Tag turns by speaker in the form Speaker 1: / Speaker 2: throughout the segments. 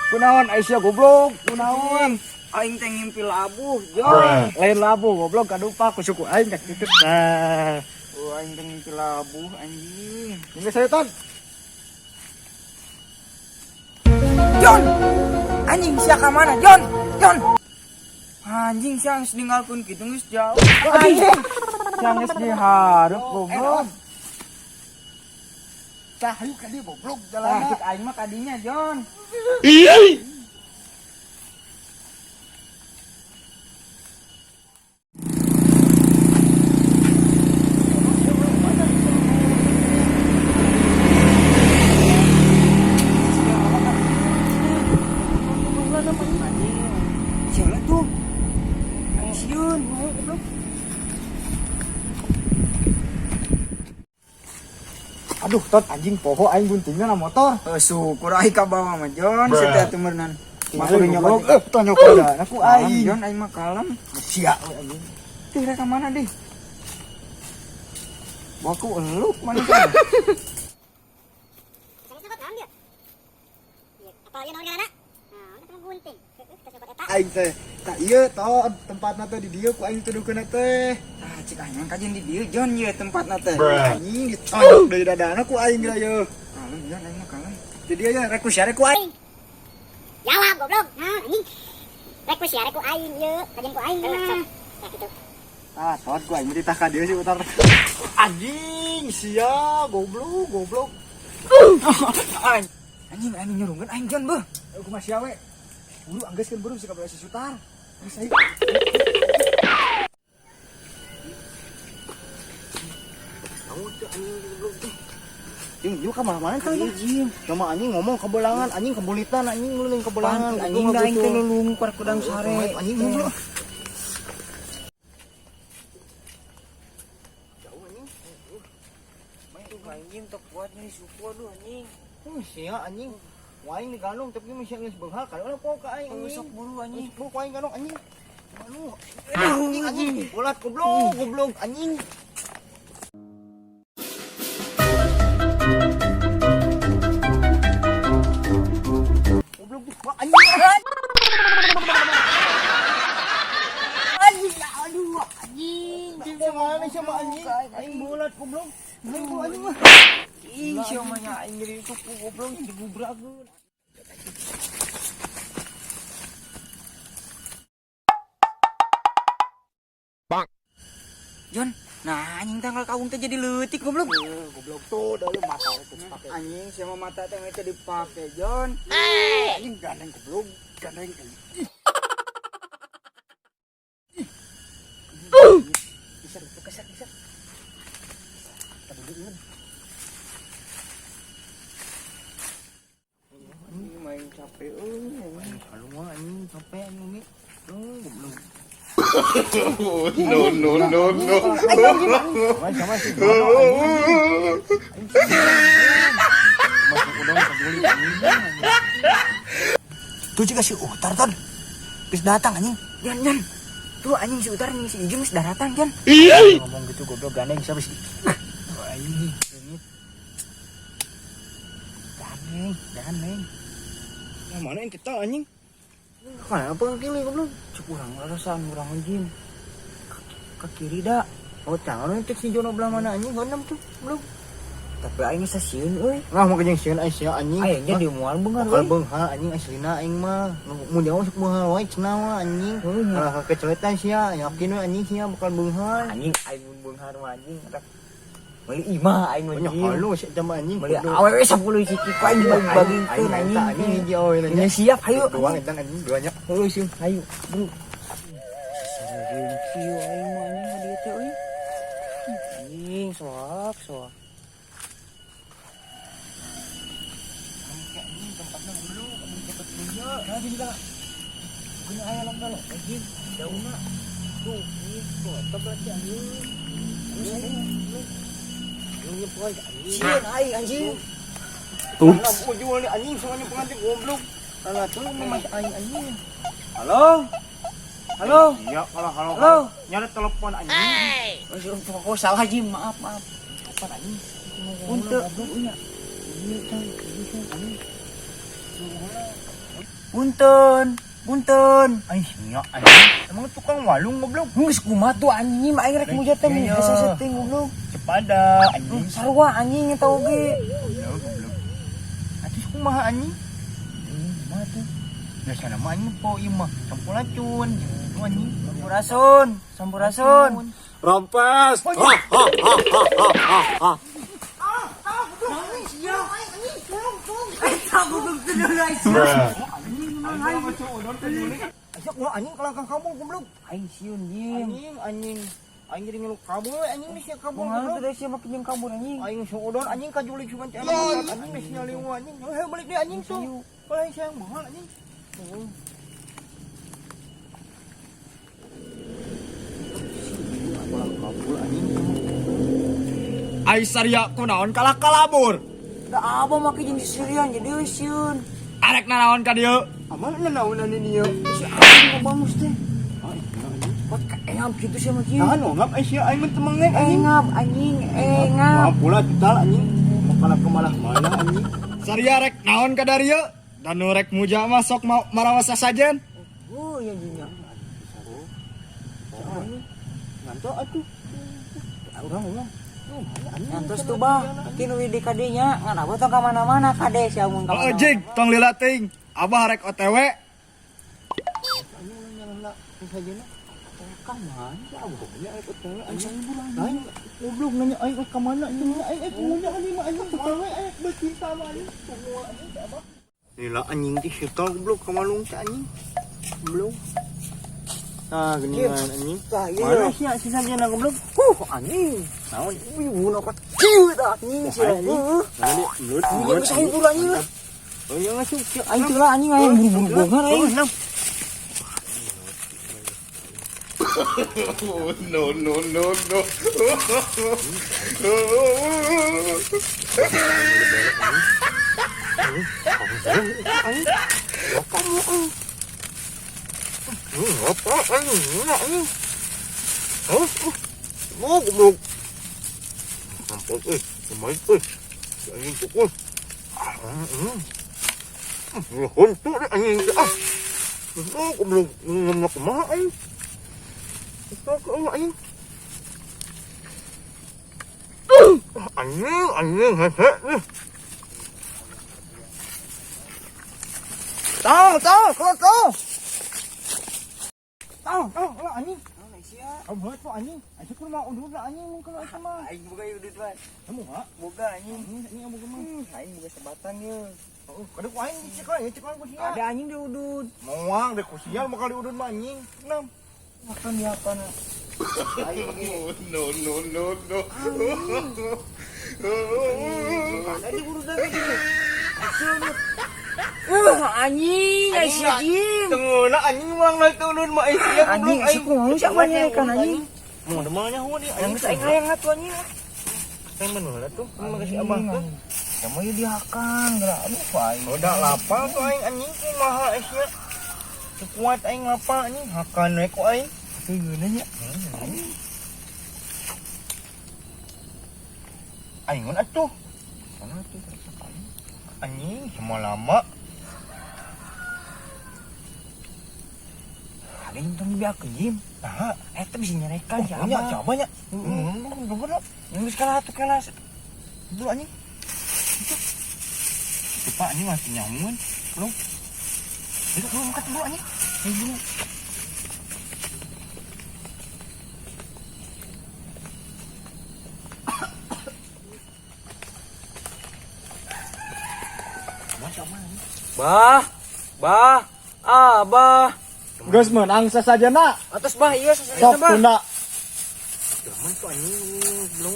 Speaker 1: Kunaon Aisyah goblok, kunaon? Aing teh ngimpi labuh, Jon. Lain labuh goblok kadupa ku suku aing ka kitu. Nah, aing teh ngimpi labuh anjing. Geus setan. Jon. Anjing sia ka mana, Jon? Jon. Anjing sia geus ninggalkeun kitu geus jauh. Anjing. Sia geus dihareup goblok. Tah hayu ka dieu goblok jalanna. Cek aing mah kadinya, Jon. Siapa tuh? Pensiun, goblok. Aduh, tot anjing poho aing buntingna na motor. Syukur aing ka bawa mah Jon, situ temenan. Masuk nyokot. Tanya kada aku aing. Jon aing mah kalem. Sia we anjing. Teh ka mana deh? Bawa ku eluk mana ka? Aing teh tak ieu tod tempatna teh di dieu ku aing tuduhkeun teh. Tah cik aing kajen di dieu Jon ieu tempatna teh. Anjing ditonjok deui dadana ku aing geura ieu. Kalem Jon aing mah kalem. Di dieu nya rek ku sia rek ku aing.
Speaker 2: Jawab goblok. Nah, anjing. Rek ku sia rek ku aing ieu, kajen ku aing. Ya gitu.
Speaker 1: Ah, tod ku aing ditah ka dieu sih utar. Anjing sia goblok. Anjing nyurungkeun aing Jon beuh. Aku mah sia we. Buru anggeuskeun buru si kabeh si sutar. Geus aing. Kamu teh anjing goblok teh. Jeung ieu ka mana-mana teh anjing. Cuma anjing ngomong kebelangan, anjing kebulitan, anjing leuling kebelangan. Anjing da aing teh lulung par kudang sare. Anjing goblok. Jauh anjing. Main tuh anjing tok kuat nih suku aduh anjing. Sia anjing. Waing di ganong tapi masih geus beunghal ka urang poho ka aing. Sok buru anjing. Buru ku aing ganong anjing. Anu. Anjing. Ulat goblok anjing. Goblok anjing. Anjing aduh anjing. Di mana sama anjing? Aing bulat goblok. Goblok anjing mah. Ih, siapa nya aing jadi suku goblok dibubrageun. Bang. Jon, nah anjing tanggal kawung teh jadi leutik goblok. Goblok tuh da lu mata teh dipake. Anjing siapa mata teh teh dipake, Jon. Anjing gandeng goblok, gandeng. Bisa. Main capek kalau mah anjing capek anjing goblok. No. Sama sih. Tuh juga si Utar ton. Bis datang anjing. Jan. Tuh anjing si Utar nih si Ijum bis datang Jan. Ngomong gitu goblok gandeng siapa sih? Anjing. Gandeng. Yang mana yang kita anjing? Kenapa kiri goblok? Cuk urang rasaan urang anjing. Ke kiri dah. Oh, tangan cek si Jono belah mana anjing? Gondam tuh, belum. Tapi aing sasieun euy. Nah, mau jeung sieun Aisyah anjing. Aing jadi moal beunghar euy. Beunghar anjing aslina aing mah. Mun jauh sok beunghar wae cenah mah anjing. Malah keceletan sia, yakin we anjing sia bakal beunghar. Anjing aing mun beunghar mah anjing beli imah aing mah anjing. Halu sia jam anjing. Beli awewe 10 ciki ku aing bagi-bagikeun anjing. Anjing hiji awewe nya siap hayu. Doang edan anjing duanya. Heuh sieun hayu. Bro. Sering kieu aing mah anjing ka dieu teh euy. Anjing soak. Tempatnya dulu, kamu cepet kerja. Nah, gini kak. Punya ayah lang kalau, anjing, jauh nak. Tuh, ini, tuh, berarti anjing. Anjing poy, anjing. Sieun aing anjing. Ups. Aku jual ni anjing semuanya pengantin goblok. Kalau tuh memang aing anjing. Halo? Iya, halo. Nyari telepon anjing. Oh, salah anjing, maaf. Apa anjing? Untuk punya. Ini kan anjing. Punten. Ay, nya anjing. Emang tukang walung goblok.
Speaker 3: Geus kumaha tuh anjing mah aing rek muja teh
Speaker 1: Iya.
Speaker 3: biasa setting goblok.
Speaker 1: Cepada anjing.
Speaker 3: Sarua anjing eta oge.
Speaker 1: Goblok. Atuh kumaha anjing?
Speaker 3: Kumaha tuh?
Speaker 1: Biasa nama anjing po ieu mah sampurasun. Gitu anjing.
Speaker 3: Sampurasun.
Speaker 4: Rompes.
Speaker 1: Ajak gua anjing ke langkah kamu goblok.
Speaker 3: Aing sieun jing.
Speaker 1: Anjing. Aing jadi ngeluk kabur anjing nih sia kabur.
Speaker 3: Kumaha
Speaker 1: goblok.
Speaker 3: teh sia make jeung kabur anjing.
Speaker 1: Aing suudon anjing kajulik cuma teh anjing geus nyaliu anjing. Heuh balik deui anjing tuh. Balik sayang mahal anjing.
Speaker 4: Aisyah kunaon kalah kalabur.
Speaker 3: Da abah make jeung sisirian jadi sieun.
Speaker 4: Arek nanaon ka dieu?
Speaker 1: Amal nanaonan ini ya.
Speaker 3: Si anjing bangus teh. Pot engap kitu sia mah
Speaker 1: Nah,
Speaker 3: kieu.
Speaker 1: ngap Aisyah aing mah temengeng anjing.
Speaker 3: Engap anjing, engap.
Speaker 1: Maaf pula total anjing. Makalah kemalah mana anjing.
Speaker 4: Saria rek naon ka dieu? Danu rek muja mah sok marawas sasajen.
Speaker 3: Oh iya anjing.
Speaker 1: Nganto atuh. Urang.
Speaker 3: Ngantos tuh bah, kinu di kadenya ngan abah tong ka mana-mana kade sia mun ka
Speaker 4: Oh
Speaker 3: mana.
Speaker 4: jig tong lilating. Abah rek OTW.
Speaker 1: Anjing nyala sajana. Ka mana ya abah nya aya petewe anjing.
Speaker 3: Anjing
Speaker 1: Aing goblok nanya aing ka mana anjing aing punya anjing mah anjing petewe aing bercinta mah anjing. Semua anjing teh abah. Lila anjing teh setel goblok ka malung teh anjing. Goblok. Ah, geningan anjing.
Speaker 3: Tah ieu.
Speaker 1: Mana sia si sajana goblok?
Speaker 3: Anjing.
Speaker 1: Naon?
Speaker 3: Ibu na kecil dah anjing sia anjing.
Speaker 1: Nani mulut.
Speaker 3: Ieu geus aing buru anjing.
Speaker 1: Oh, yang ngasuk.
Speaker 3: Aing teh lah anjing aing buru-buru banget aing.
Speaker 1: Apa anjing? Oh, goblok. Ampun kemarin anjing pukul. Hontu deh anjing ah. Goblok ngemak kumaha anjing. Anjing. Anjing hehe nih. Tahu, anjing. Abah tuh anjing. Aja ku mah udud anjing mun kalau eta mah.
Speaker 3: Aing boga udut mah.
Speaker 1: Kamu enggak?
Speaker 3: Boga anjing.
Speaker 1: Ini abah mah.
Speaker 3: Aing boga sebatan ye.
Speaker 1: Oh, kada ku aing cekan ku sia.
Speaker 3: Ada anjing di udut.
Speaker 1: Moang deh ku sia mah kali udud mah anjing. Nam.
Speaker 3: Makan di apa na? Ada di udut lagi gini. Anjing, Aisyah Jim.
Speaker 1: Tenguna anjing ulang naik turun mah sia
Speaker 3: Anjing, Aisyah kumaha siapa nya kan anjing?
Speaker 1: Mau demalnya heuh di
Speaker 3: Yang geus aing hayang atuh anjing.
Speaker 1: Teng mana tuh? Makasih abah tuh.
Speaker 3: Kamu ieu dihakang, geura aduh ku aing.
Speaker 1: Udah lapar tuh aing anjing kumaha sia. Kuat aing lapar anjing hakan we ku aing.
Speaker 3: Teu geuna nya.
Speaker 1: Aing mun atuh. Sana tuh anjing semua lama.
Speaker 3: Ada yang tong biakeun Jim.
Speaker 1: Nah,
Speaker 3: Eta bisa nyarekan si
Speaker 1: nya
Speaker 3: Abah.
Speaker 1: coba nya. Goblok.
Speaker 3: Yang geus kalah atuh kelas.
Speaker 1: Dulu anjing. Lupa anjing masih nyamun. Belum. Itu belum angkat dulu anjing. Dulu.
Speaker 3: Bah, Abah.
Speaker 4: Geus meunang sasajana.
Speaker 3: Atas bah iya
Speaker 4: Sok
Speaker 3: sasana bah.
Speaker 4: tunda.
Speaker 1: Jaman tuh anjing belum.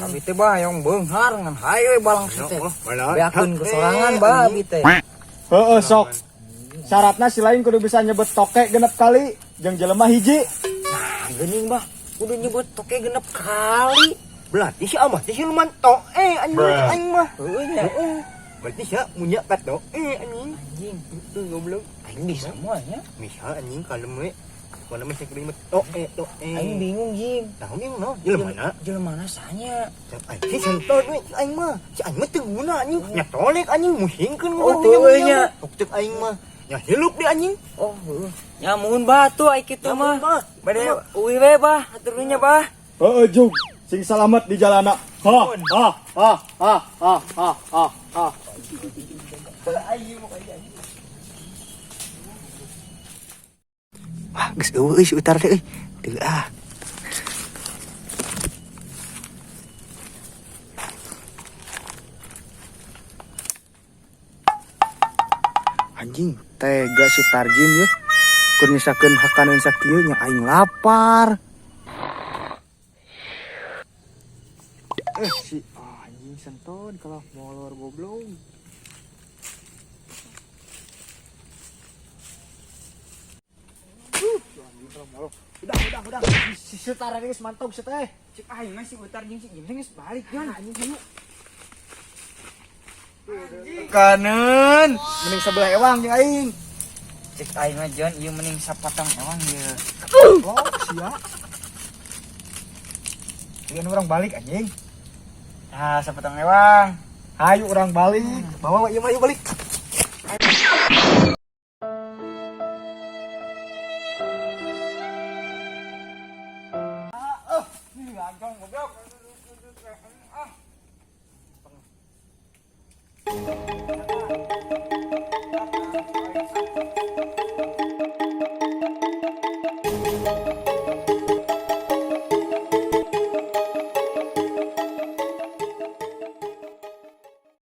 Speaker 3: Abi teh bah yang beunghar ngan haye balang teh.
Speaker 1: Malah.
Speaker 3: Beakeun ke sorangan bah abi teh.
Speaker 4: Heeh sok. Syaratna si lain kudu bisa nyebut toke genep kali jeung jelema hiji.
Speaker 3: Nah, geuning bah. Kudu nyebut toke genep kali.
Speaker 1: Berarti si Abah teh siluman toe anjing aing mah.
Speaker 3: Heueuh nya.
Speaker 1: Berarti si punya kat toe anjing.
Speaker 3: Anjing,
Speaker 1: Itu goblok.
Speaker 3: aing bisa semuanya.
Speaker 1: Misal anjing kalem we. Mana mah cek ribet toe.
Speaker 3: Aing bingung Jim.
Speaker 1: Tahu nih no, jelema
Speaker 3: Jelema sanya.
Speaker 1: Aing sentot we si aing mah. Si aing mah teu guna anjing. Nya tolek anjing musingkeun
Speaker 3: Oh, teu nya.
Speaker 1: Tuk aing mah. Ya hilup di anjing.
Speaker 3: Oh, nyamun batu ai kitu
Speaker 1: Nyamun,
Speaker 3: mah.
Speaker 1: bah.
Speaker 3: Bade uwi we bah, aturunya bah.
Speaker 4: Heeh Jung, sing salamet di jalana. Ha ha ha ha ha ha ha ha.
Speaker 1: Wah, geus eueuh si utar teh euy. Teu ah. Anjing, tega si Tarjin ya. Keur nyisakeun hakaneun sakieu nya aing lapar. Si anjing senton kalau molor goblok. Udah. Si setara geus mantap si teh.
Speaker 3: Cek aing mah si utar jeung si Jim geus balik Jon. Anjing dulu.
Speaker 1: Kanen, mending sebelah ewang jeung aing.
Speaker 3: Cek aing mah Jon ieu mending sapotong ewang ieu.
Speaker 1: Oh, sia. Lian orang balik anjing.
Speaker 3: Ah, sapotong ewang.
Speaker 1: Hayu orang balik. Bawa ieu mah balik.